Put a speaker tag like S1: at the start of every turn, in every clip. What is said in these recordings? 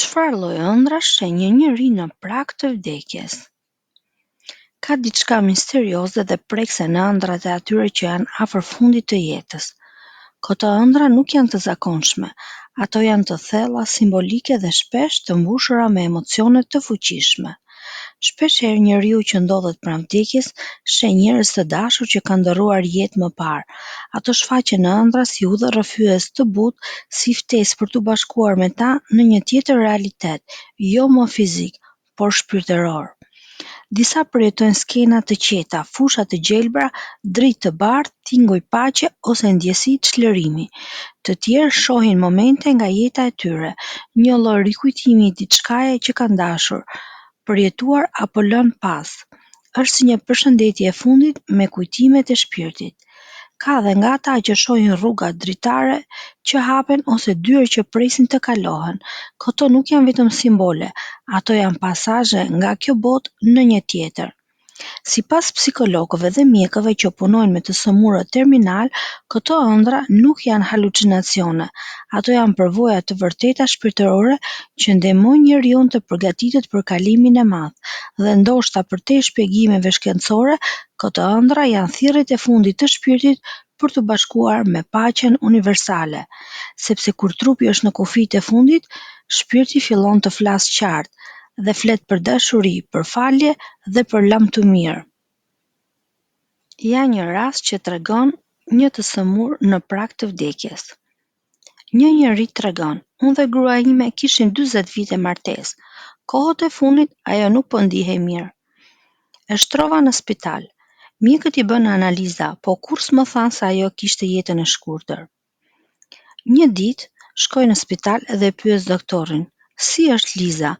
S1: Çfarë lloj ëndrash shenjë një njeri në prag të vdekjes? Ka diçka misterioze dhe prekse në ëndrat e atyre që janë afër fundit të jetës. Këto ëndra nuk janë të zakonshme, ato janë të thella, simbolike dhe shpesh të mbushura me emocione të fuqishme. Shpeshherë njeriu që ndodhet pranë vdekjes sheh njerëz të dashur që kanë ndërruar jetë më parë. Ato shfaqen në ëndra si udha rrëfyes të butë, si ftesë për t'u bashkuar me ta në një tjetër realitet, jo më fizik, por shpirtëror. Disa përjetojnë skena të qeta, fusha të gjelbra, dritë të bardhë, tinguj paqe ose ndjesi çlirimi. Të tjerë shohin momente nga jeta e tyre, një lloj rikujtimi i diçkaje që kanë dashur, përjetuar apo lënë pas. Është si një përshëndetje e fundit me kujtimet e shpirtit. Ka dhe nga ata që shohin rruga dritare që hapen ose dyert që presin të kalohen. Këto nuk janë vetëm simbole, ato janë pasazhe nga kjo botë në një tjetër. Sipas psikologëve dhe mjekëve që punojnë me të sëmurët terminal, këto ëndra nuk janë halucinacione. Ato janë përvoja të vërteta shpirtërore që ndihmojnë njeriu të përgatitet për kalimin e madh. Dhe ndoshta përtej shpjegimeve shkencore, këto ëndra janë thirrjet e fundit të shpirtit për të bashkuar me paqen universale. Sepse kur trupi është në kufijtë e fundit, shpirti fillon të flasë qartë dhe flet për dashuri, për falje dhe për lëmë të mirë. Ja një rast që tregon një të sëmur në prag të vdekjes. Një njeri tregon: "Unë dhe gruaja ime kishim 40 vite martesë. Kohët e fundit ajo nuk po ndihej mirë. E shtrova në spital. Mjekët i bënë analiza, po kur s'më thanë se ajo kishte jetën e shkurtër." Një ditë shkoi në spital dhe pyet doktorin: "Si është Liza?"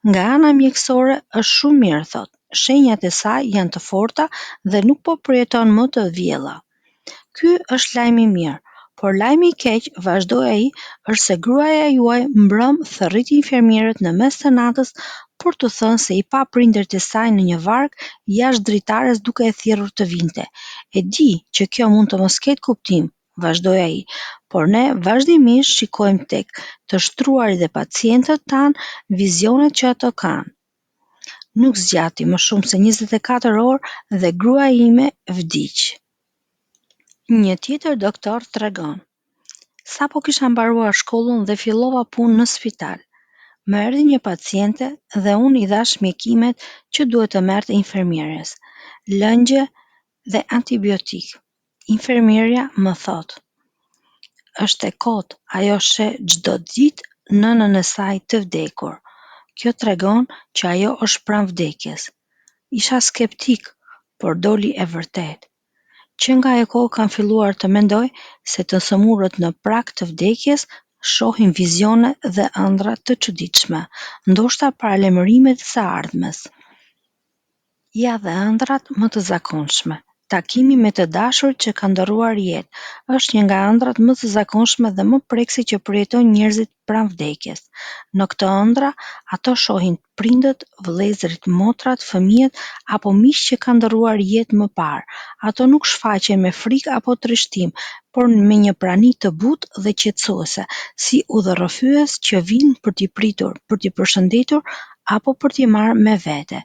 S1: "Nga ana mjekësore është shumë mirë", thot. "Shenjat e saj janë të forta dhe nuk po përjeton më të vjella." Ky është lajmi i mirë, por lajmi i keq, vazhdoi ai, është se gruaja juaj mbrëm thërriti infermierët në mes të natës për të thënë se i pa prindërit e saj në një varg jashtë dritares duke e thirrur të vinte. "E di që kjo mund të mos ketë kuptim", vazhdoi ai, "por ne vazhdimisht shikojmë tek të shtruarit dhe pacientët tanë vizionet që ato kanë." Nuk zgjati më shumë se 24 orë dhe gruaja ime vdiq. Një tjetër doktor tregon: "Sapo kisha mbaruar shkollën dhe fillova punë në spital. Më erdhi një paciente dhe unë i dhash mjekimet që duhet të merrte infermieres, lëngje dhe antibiotik. Infermierja më thot: "Është e kotë, ajo sheh çdo ditë nënën e saj të vdekur. Kjo tregon që ajo është pranë vdekjes." Isha skeptik, por doli e vërtet. Që nga ajo kohë kam filluar të mendoj se të sëmurët në prag të vdekjes shohin vizione dhe ëndra të çuditshme, ndoshta paralajmërime të së ardhmes. Ja dhe ëndrat më të zakonshme. Takimi me të dashurit që ka ndërruar jetë është një nga ëndrat më të zakonshme dhe më prekse që përjetojnë njerëzit pranë vdekjes. Në këto ëndra, ato shohin prindët, vëllezërit, motrat, fëmijët apo miq që kanë ndërruar jetë më parë. Ato nuk shfaqen me frikë apo trishtim, por me një prani të butë dhe qetësuese, si udhërrëfyes që vinë për t'i pritur, për t'i përshëndetur apo për t'i marrë me vete.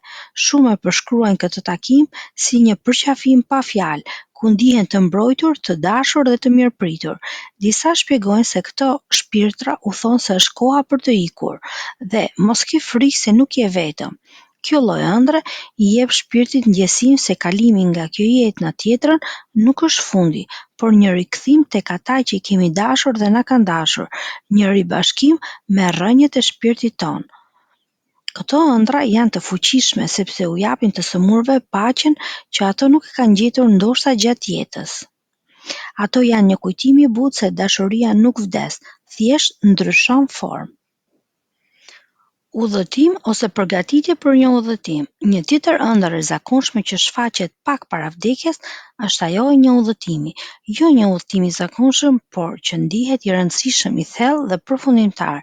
S1: Shumë e përshkruajnë këtë takim si një përqafim pa fjalë, ku ndihen të mbrojtur, të dashur dhe të mirëpritur. Disa shpjegojnë se këto shpirtra u thonë se është koha për të ikur dhe mos ke frikë se nuk je vetëm. Kjo lloj ëndre i jep shpirtit ndjesinë se kalimi nga kjo jetë në tjetrën nuk është fundi, por një rikthim tek ata që i kemi dashur dhe na kanë dashur, një ribashkim me rrënjët e shpirtit ton. Këto ëndra janë të fuqishme sepse u japin të sëmurëve paqen që ato nuk e kanë gjetur ndoshta gjatë jetës. Ato janë një kujtim i butë se dashuria nuk vdes, thjesht ndryshon formë. Udhëtim ose përgatitje për një udhëtim. Një tjetër ëndër e zakonshme që shfaqet pak para vdekjes është ajo e një udhëtimi, jo një udhëtim i zakonshëm, por që ndihet i rëndësishëm, i thellë dhe përfundimtar.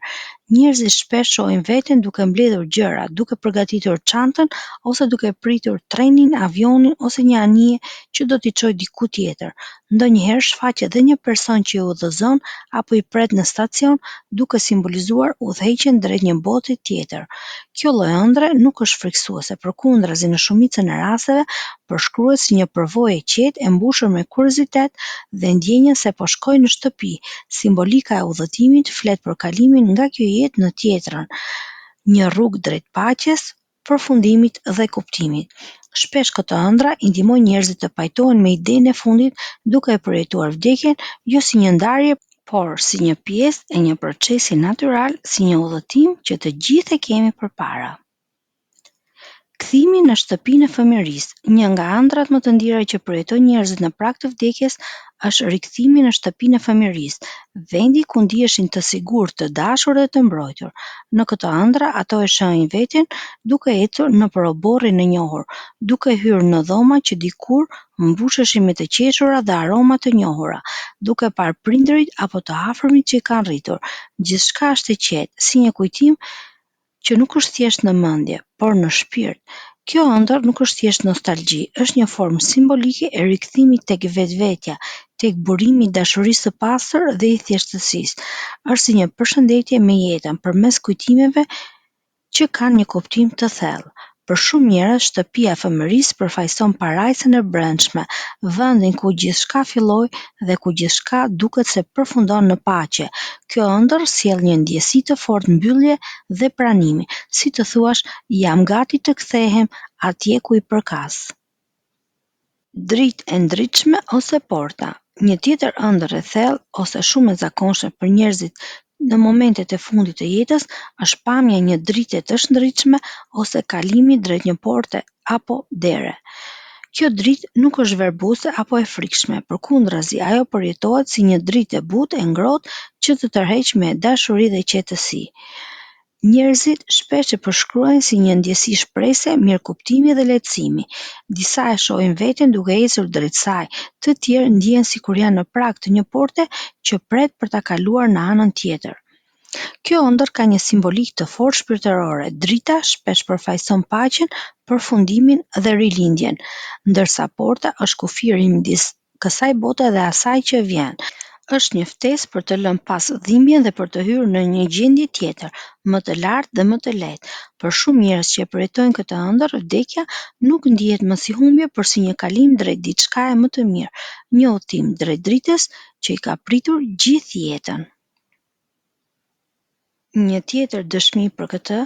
S1: Njerëzit shpesh shohin veten duke mbledhur gjëra, duke përgatitur çantën ose duke pritur trenin, avionin ose një anije që do t'i çojë diku tjetër. Ndonjëherë shfaqet edhe një person që i udhëzon apo i pret në stacion, duke simbolizuar udhëheqjen drejt një bote tjetër. Kjo lloj ëndre nuk është frikësuese, përkundrazi në shumicën e rasteve përshkruhet si një përvojë e qetë e mbushur me kuriozitet dhe ndjenjën se po shkoj në shtëpi. Simbolika e udhëtimit flet për kalimin nga kjo jetë në tjetrën, një rrugë drejt paqes, përfundimit dhe kuptimit. Shpesh këto ëndra i ndihmojnë njerëzit të pajtohen me idenë e fundit, duke e përjetuar vdekjen jo si një ndarje, por si një pjesë e një procesi natyral, si një udhëtim që të gjithë e kemi përpara. Kthimi në shtëpinë e fëmijërisë. Një nga ëndrat më të ndira që përjetojnë njerëzit në prag të vdekjes është rikthimi në shtëpinë e fëmijërisë, vendi ku ndiheshin të sigurt, të dashur dhe të mbrojtur. Në këto ëndra ato e shohin veten duke ecur nëpër oborrin e njohur, duke hyrë në dhoma që dikur mbusheshin me të qeshura dhe aroma të njohura, duke parë prindërit apo të afërmit që i kanë rritur. Gjithçka është e qetë, si një kujtim që nuk është thjesht në mendje, por në shpirt. Kjo ëndër nuk është thjesht nostalgji, është një formë simbolike e rikthimit tek vetvetja, tek burimi i dashurisë së pastër dhe i thjeshtësisë. Është si një përshëndetje me jetën përmes kujtimeve që kanë një kuptim të thellë. Për shumë njerëz, shtëpia e fëmijërisë përfaqëson parajsën e brendshme, vendin ku gjithçka filloi dhe ku gjithçka duket se përfundon në paqe. Kjo ëndër sjell një ndjesi të fortë mbyllje dhe pranimi, si të thuash, jam gati të kthehem atje ku i përkas. Dritë e ndritshme ose porta. Një tjetër ëndër e thellë ose shumë e zakonshme për njerëzit në momentet e fundit të jetës është pamja e një drite të shndritshme ose kalimi drejt një porte apo dere. Kjo dritë nuk është verbuese apo e frikshme, përkundrazi ajo përjetohet si një dritë e butë e ngrohtë që të tërheq me dashuri dhe qetësi. Njerëzit shpesh e përshkruajnë si një ndjesi shprehëse, mirëkuptimi dhe lehtësimi. Disa e shohin veten duke ecur drejt saj, të tjerë ndihen sikur janë në prag të një porte që pret për ta kaluar në anën tjetër. Kjo ëndër ka një simbolik të fortë shpirtërore. Drita shpesh përfaqëson paqen, përfundimin dhe rilindjen, ndërsa porta është kufiri midis kësaj bote dhe asaj që vjen. Është një ftesë për të lënë pas dhimbjen dhe për të hyrë në një gjendje tjetër, më të lartë dhe më të lehtë. Për shumë njerëz që e përjetojnë këtë ëndër, vdekja nuk ndihet më si humbje, por si një kalim drejt diçkaje më të mirë, një udhtim drejt dritës që i ka pritur gjithë jetën. Një tjetër dëshmi për këtë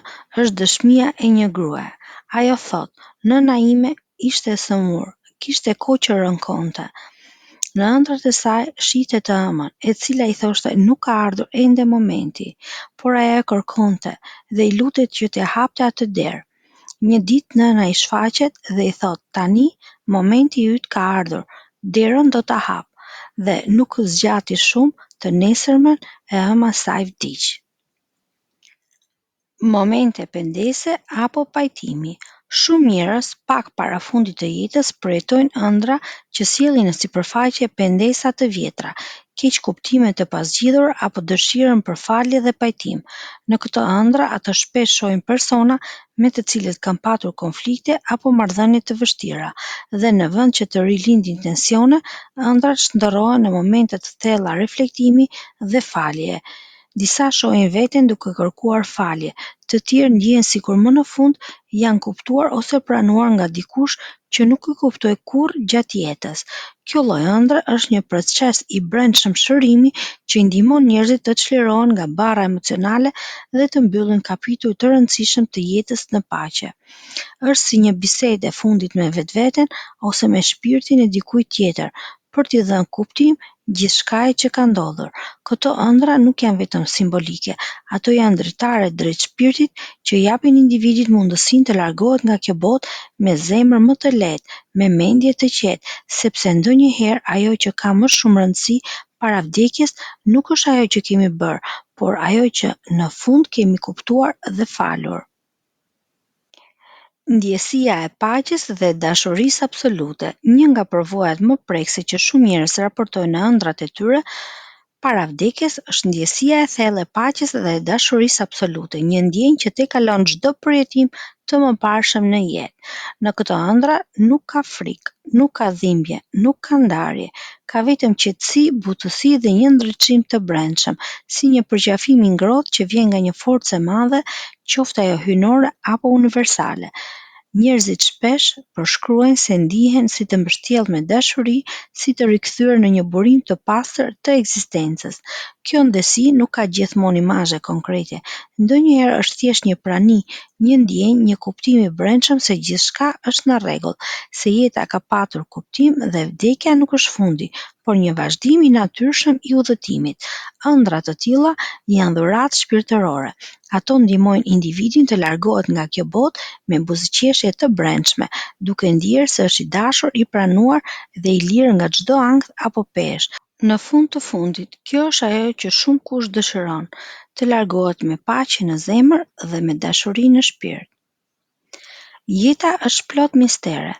S1: është dëshmia e një gruaje. Ajo thotë, nëna ime ishte e sëmurë, kishte kohë që rënkonte. Në ëndrat e saj shihte të ëmën, e cila i thoshte nuk ka ardhur ende momenti, por ajo e kërkonte dhe i lutet që t'ia hapte atë derë. Një ditë nëna i shfaqet dhe i thotë, tani momenti yt ka ardhur, derën do ta hap. Dhe nuk zgjati shumë, të nesërmen e ëma saj vdiq. Momente pendese apo pajtimi. Shumë njerëz pak para fundit të jetës përjetojnë ëndra që sjellin në sipërfaqe pendesa të vjetra, keq kuptime të pazgjidhura apo dëshirën për falje dhe pajtim. Në këto ëndra ata shpesh shohin persona me të cilët kanë patur konflikte apo marrëdhënie të vështira dhe në vend që të rilindin tensione, ëndrat shndërrohen në momente të thella reflektimi dhe faljeje. Disa shohin veten duke kërkuar falje, të tjerë ndihen sikur më në fund janë kuptuar ose pranuar nga dikush që nuk i kuptoi kurrë gjatë jetës. Kjo lloj ëndre është një proces i brendshëm shërimi që i ndihmon njerëzit të çlirohen nga barra emocionale dhe të mbyllin kapitull të rëndësishëm të jetës në paqe. Është si një bisedë e fundit me vetveten ose me shpirtin e dikujt tjetër, për t'i dhënë kuptim gjithçkaje që ka ndodhur. Këto ëndra nuk janë vetëm simbolike, ato janë dritare drejt shpirtit që japin individit mundësinë të largohet nga kjo botë me zemër më të lehtë, me mendje të qetë, sepse ndonjëherë ajo që ka më shumë rëndësi para vdekjes nuk është ajo që kemi bërë, por ajo që në fund kemi kuptuar dhe falur. Ndjesia e paqes dhe dashurisë absolute. Një nga përvojat më prekse që shumë njerëz raportojnë në ëndrat e tyre para vdekjes është ndjesia e thellë e paqes dhe e dashurisë absolute, një ndjenjë që tejkalon çdo përjetim të mëparshëm në jetë. Në këto ëndra nuk ka frikë, nuk ka dhimbje, nuk ka ndarje, ka vetëm qetësi, butësi dhe një ndriçim të brendshëm, si një përqafim i ngrohtë që vjen nga një forcë e madhe, qoftë ajo hyjnore apo universale. Njerëzit shpesh përshkruajnë se ndihen si të mbështjellë me dashuri, si të rikthyer në një burim të pastër të ekzistencës. Kjo ndësi nuk ka gjithmonë imazhe konkrete. Ndonjëherë është thjesht një prani, një ndjenjë, një kuptim i brendshëm se gjithçka është në rregull, se jeta ka patur kuptim dhe vdekja nuk është fundi, por një vazhdim i natyrshëm i udhëtimit. Ëndra të tilla janë dhuratë shpirtërore. Ato ndihmojnë individin të largohet nga kjo botë me buzëqeshje të brendshme, duke ndier se është i dashur, i pranuar dhe i lirë nga çdo ankth apo peshë. Në fund të fundit, kjo është ajo që shumë kush dëshiron, të largohet me paqe në zemër dhe me dashuri në shpirt. Jeta është plot mistere,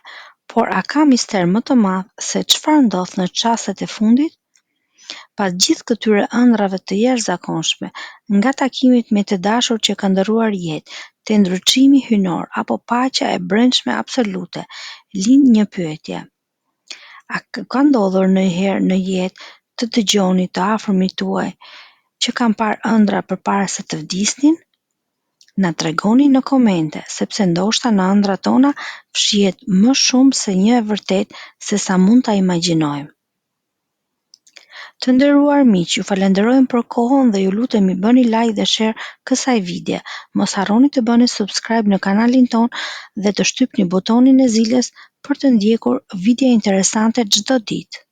S1: por a ka mister më të madh se çfarë ndodh në çastet e fundit? Pas gjithë këtyre ëndrave të jashtëzakonshme, nga takimet me të dashur që kanë ndërruar jetë, te ndryqimi hyjnor apo paqja e brendshme absolute, lind një pyetje. A ka ndodhur ndonjëherë në jetë të dëgjoni të afërmit tuaj që kanë parë ëndra përpara se të vdisnin? Na tregoni në komente, sepse ndoshta në ëndrat tona fshihet më shumë se një e vërtet se sa mund ta imagjinojmë. Të nderuar miq, ju falenderojmë për kohën dhe ju lutemi bëni like dhe share kësaj video. Mos harroni të bëni subscribe në kanalin ton dhe të shtypni butonin e zilës për të ndjekur video interesante çdo ditë.